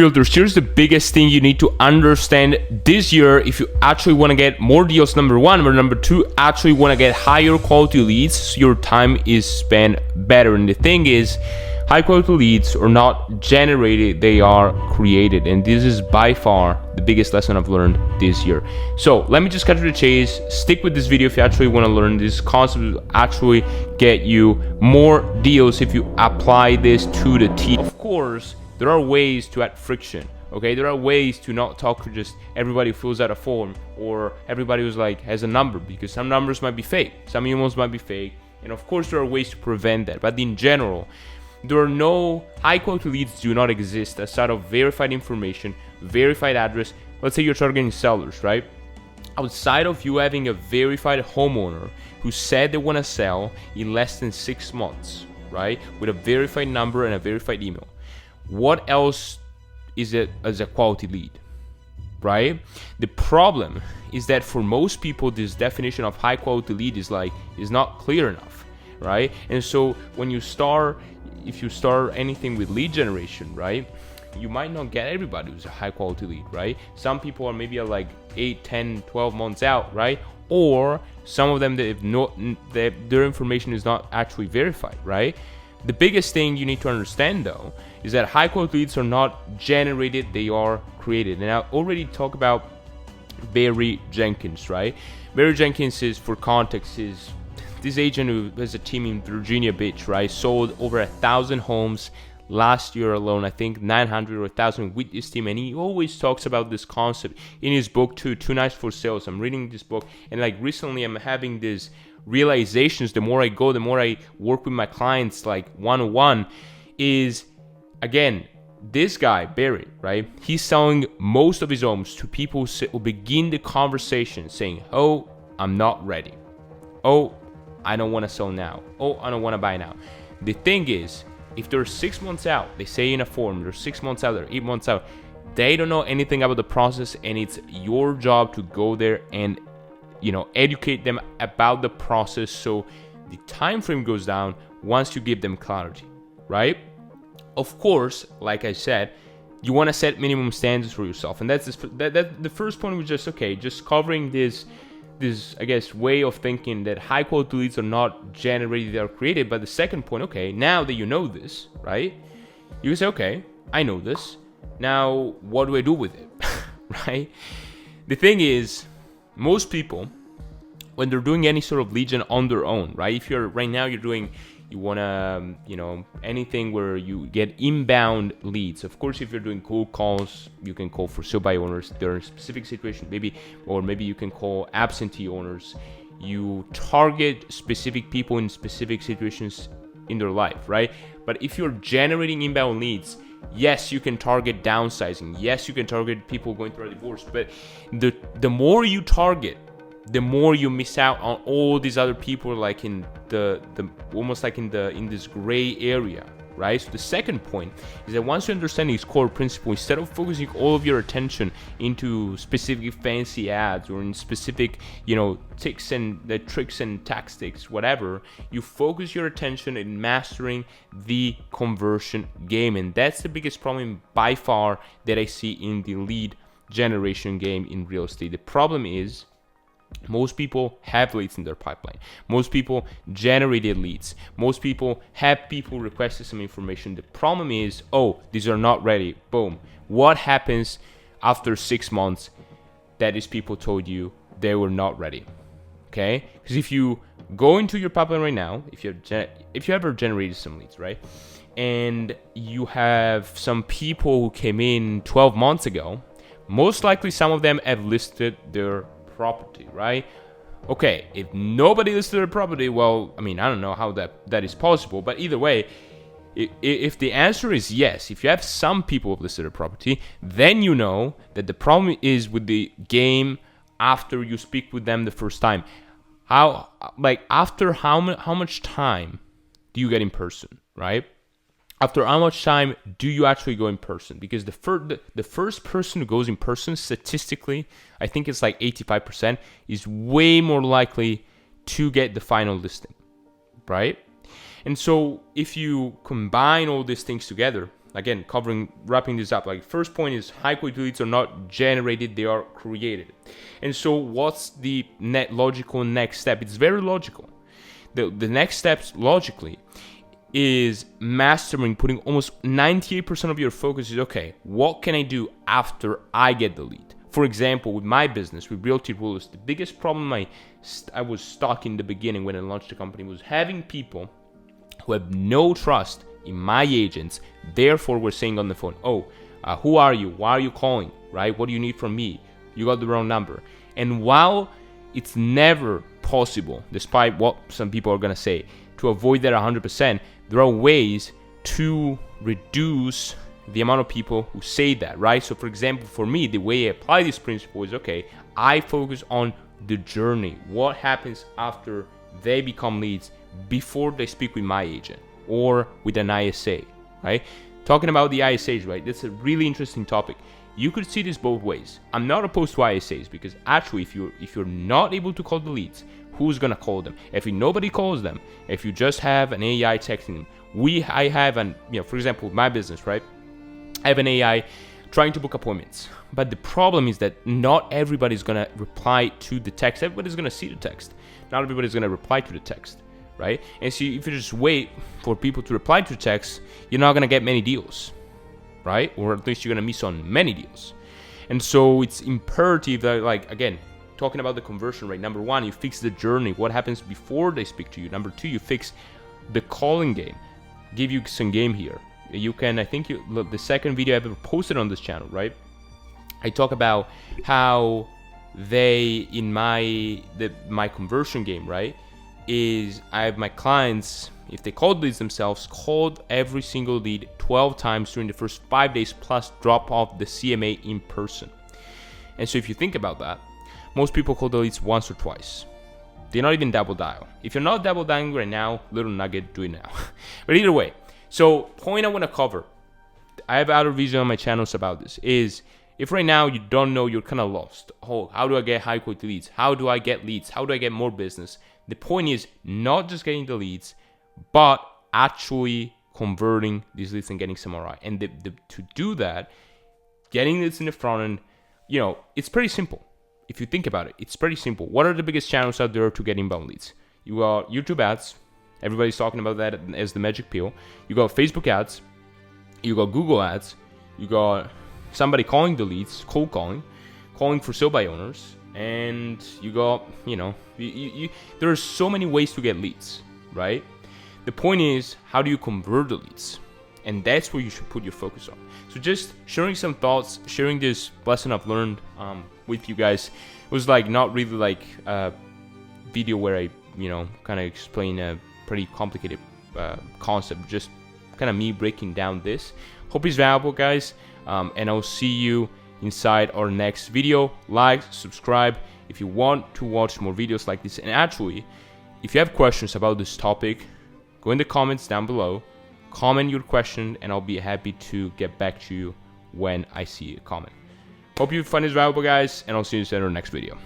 Realtors, here's the biggest thing you need to understand this year if you actually want to get more deals, number one, but number two, actually want to get higher quality leads so your time is spent better. And the thing is, high quality leads are not generated, they are created. And this is by far the biggest lesson I've learned this year. So let me just cut to the chase. Stick with this video if you actually want to learn this concept will actually get you more deals if you apply this to the T. Of course, there are ways to add friction, okay? There are ways to not talk to just everybody who fills out a form or everybody who's like has a number, because some numbers might be fake, some emails might be fake, and of course there are ways to prevent that. But in general, there are no high quality leads do not exist aside of verified information, verified address. Let's say you're targeting sellers, right? Outside of you having a verified homeowner who said they want to sell in less than 6 months, right? With a verified number and a verified email. What else is it as a quality lead, right? The problem is that for most people, this definition of high quality lead is not clear enough, right? And so when if you start anything with lead generation, right, you might not get everybody who's a high quality lead, right? Some people are maybe like 8, 10, 12 months out, right? Or some of them their information is not actually verified, right? The biggest thing you need to understand though is that high quality leads are not generated, they are created. And I already talked about Barry Jenkins, right? Barry Jenkins is, for context, is this agent who has a team in Virginia Beach, right? Sold over 1,000 homes last year alone, I think 900 or 1,000 with this team. And he always talks about this concept in his book too, Too Nice for Sales. I'm reading this book, and like recently I'm having this realizations. The more I go, the more I work with my clients like one-on-one, is again, this guy Barry, right, he's selling most of his homes to people who begin the conversation saying, oh, I'm not ready, oh, I don't want to sell now, oh, I don't want to buy now. The thing is, if they're 6 months out, they say in a form they're 6 months out, they're 8 months out, they don't know anything about the process, and it's your job to go there and educate them about the process so the time frame goes down once you give them clarity, right? Of course, like I said, you want to set minimum standards for yourself, and that's the first point was just covering this I guess way of thinking that high quality leads are not generated, they are created. But the second point, okay, now that you know this, right, you can say, okay, I know this, now what do I do with it? Right? The thing is, most people, when they're doing any sort of lead gen on their own, right? If you're right now, you wanna, anything where you get inbound leads. Of course, if you're doing cold calls, you can call for sale by owners. There are specific situations, maybe you can call absentee owners. You target specific people in specific situations in their life, right? But if you're generating inbound leads, yes, you can target downsizing. Yes, you can target people going through a divorce. But the more you target, the more you miss out on all these other people, like in the almost like in this gray area, right? So the second point is that once you understand these core principles, instead of focusing all of your attention into specific fancy ads or in specific, tricks and tactics, whatever, you focus your attention in mastering the conversion game. And that's the biggest problem by far that I see in the lead generation game in real estate. The problem is, most people have leads in their pipeline. Most people generated leads. Most people have people requested some information. The problem is, oh, these are not ready. Boom. What happens after 6 months that these people told you they were not ready? Okay? Because if you go into your pipeline right now, if you ever generated some leads, right, and you have some people who came in 12 months ago, most likely some of them have listed their property, right? Okay, if nobody listed their property, well, I don't know how that is possible, but either way, if the answer is yes, if you have some people who listed their property, then you know that the problem is with the game after you speak with them the first time. After how much time do you get in person, right? After how much time do you actually go in person? Because the first person who goes in person, statistically, I think it's like 85%, is way more likely to get the final listing, right? And so if you combine all these things together, again, wrapping this up, like first point is high quality leads are not generated, they are created. And so what's the logical next step? It's very logical. The next steps logically is mastering, putting almost 98% of your focus is, okay, what can I do after I get the lead? For example, with my business, with Realtors, the biggest problem I was stuck in the beginning when I launched the company was having people who have no trust in my agents, therefore were saying on the phone, who are you? Why are you calling? Right? What do you need from me? You got the wrong number. And while it's never possible, despite what some people are going to say, to avoid that 100%, there are ways to reduce the amount of people who say that, right? So for example, for me, the way I apply this principle is, okay, I focus on the journey. What happens after they become leads before they speak with my agent or with an ISA, right? Talking about the ISAs, right? That's a really interesting topic. You could see this both ways. I'm not opposed to ISAs because actually if you're not able to call the leads, who's gonna call them? If nobody calls them, if you just have an AI texting them, I have for example, with my business, right? I have an AI trying to book appointments. But the problem is that not everybody's gonna reply to the text. Everybody's gonna see the text. Not everybody's gonna reply to the text, right? And so if you just wait for people to reply to the text, you're not gonna get many deals, right? Or at least you're gonna miss on many deals. And so it's imperative that, like, again, talking about the conversion rate, number one, you fix the journey. What happens before they speak to you? Number two, you fix the calling game. Give you some game here. You can, the second video I ever posted on this channel, right? I talk about how they, in my conversion game, right, is I have my clients, if they called leads themselves, called every single lead 12 times during the first 5 days plus drop off the CMA in person. And so if you think about that, most people call the leads once or twice. They're not even double dial. If you're not double dialing right now, little nugget, do it now. But either way, so point I want to cover, I have other videos on my channels about this, is if right now you don't know, you're kind of lost. How do I get high quality leads? How do I get leads? How do I get more business? The point is not just getting the leads, but actually converting these leads and getting some ROI. And to do that, getting this in the front end, it's pretty simple. If you think about it, it's pretty simple. What are the biggest channels out there to get inbound leads? You got YouTube ads. Everybody's talking about that as the magic pill. You got Facebook ads. You got Google ads. You got somebody calling the leads, cold calling for sale by owners. And you got, there are so many ways to get leads, right? The point is, how do you convert the leads? And that's where you should put your focus on. So just sharing some thoughts, sharing this lesson I've learned with you guys. It was like not really like a video where I, kind of explain a pretty complicated concept. Just kind of me breaking down this. Hope it's valuable, guys. And I'll see you inside our next video. Like, subscribe if you want to watch more videos like this. And actually, if you have questions about this topic, go in the comments down below. Comment your question and I'll be happy to get back to you when I see a comment. Hope you find this valuable, guys, and I'll see you in our next video.